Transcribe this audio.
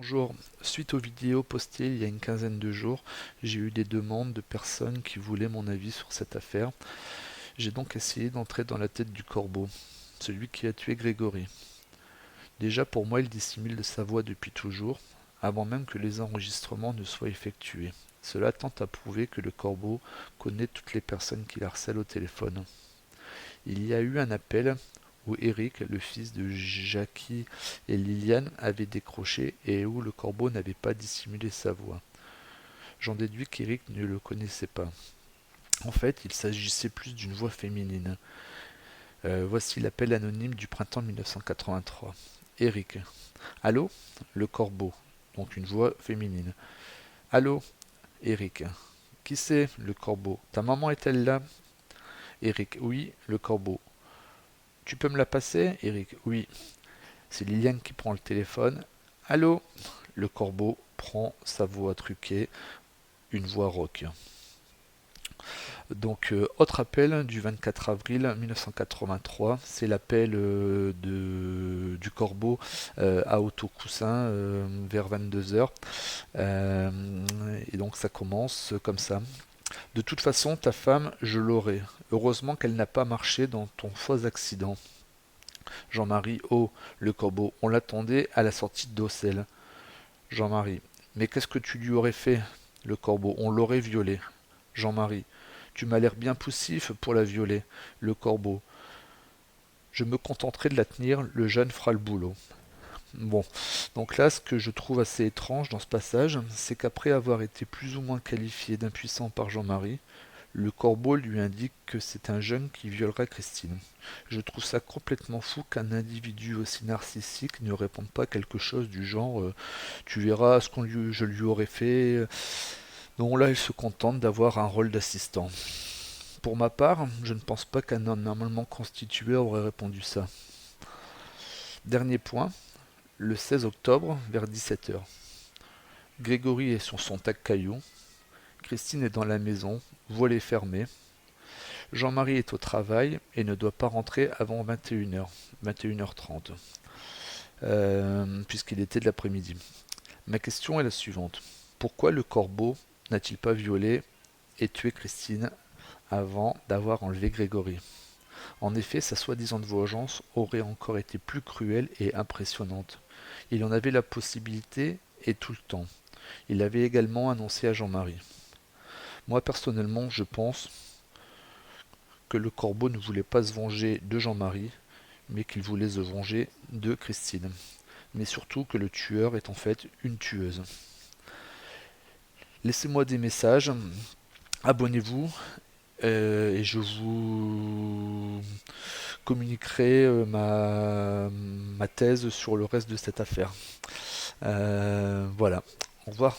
Bonjour, suite aux vidéos postées il y a une quinzaine de jours, j'ai eu des demandes de personnes qui voulaient mon avis sur cette affaire. J'ai donc essayé d'entrer dans la tête du corbeau, celui qui a tué Grégory. Déjà pour moi il dissimule de sa voix depuis toujours, avant même que les enregistrements ne soient effectués. Cela tend à prouver que le corbeau connaît toutes les personnes qu'il harcèle au téléphone. Il y a eu un appel où Eric, le fils de Jackie et Liliane, avait décroché et où le corbeau n'avait pas dissimulé sa voix. J'en déduis qu'Eric ne le connaissait pas. En fait, il s'agissait plus d'une voix féminine. Voici l'appel anonyme du printemps 1983. Eric. Allô? Le corbeau. Donc une voix féminine. Allô? Eric. Qui c'est? Le corbeau. Ta maman est-elle là? Eric. Oui, le corbeau. Tu peux me la passer? Eric. Oui. C'est Liliane qui prend le téléphone. Allô? Le corbeau prend sa voix truquée, une voix rauque. Donc, autre appel du 24 avril 1983, c'est l'appel du corbeau à Autocoussin vers 22 heures. Et donc ça commence comme ça. De toute façon, ta femme, je l'aurai. Heureusement qu'elle n'a pas marché dans ton faux accident. Jean-Marie, oh, le corbeau, on l'attendait à la sortie d'Auxelles. Jean-Marie, mais qu'est-ce que tu lui aurais fait? Le corbeau, on l'aurait violée. Jean-Marie, tu m'as l'air bien poussif pour la violer. Le corbeau, je me contenterai de la tenir, le jeune fera le boulot. Bon, donc là, ce que je trouve assez étrange dans ce passage, c'est qu'après avoir été plus ou moins qualifié d'impuissant par Jean-Marie, le corbeau lui indique que c'est un jeune qui violera Christine. Je trouve ça complètement fou qu'un individu aussi narcissique ne réponde pas quelque chose du genre tu verras ce je lui aurais fait. Donc là, il se contente d'avoir un rôle d'assistant. Pour ma part, je ne pense pas qu'un homme normalement constitué aurait répondu ça. Dernier point, le 16 octobre, vers 17 heures. Grégory est sur son tac caillou. Christine est dans la maison, volet fermé. Jean-Marie est au travail et ne doit pas rentrer avant 21 heures, 21h30, puisqu'il était de l'après-midi. Ma question est la suivante. Pourquoi le corbeau n'a-t-il pas violé et tué Christine avant d'avoir enlevé Grégory? En effet, sa soi-disant vengeance aurait encore été plus cruelle et impressionnante. Il en avait la possibilité et tout le temps. Il l'avait également annoncé à Jean-Marie. Moi personnellement, je pense que le corbeau ne voulait pas se venger de Jean-Marie, mais qu'il voulait se venger de Christine. Mais surtout que le tueur est en fait une tueuse. Laissez-moi des messages, abonnez-vous et je vous communiquerai ma thèse sur le reste de cette affaire. Voilà, au revoir.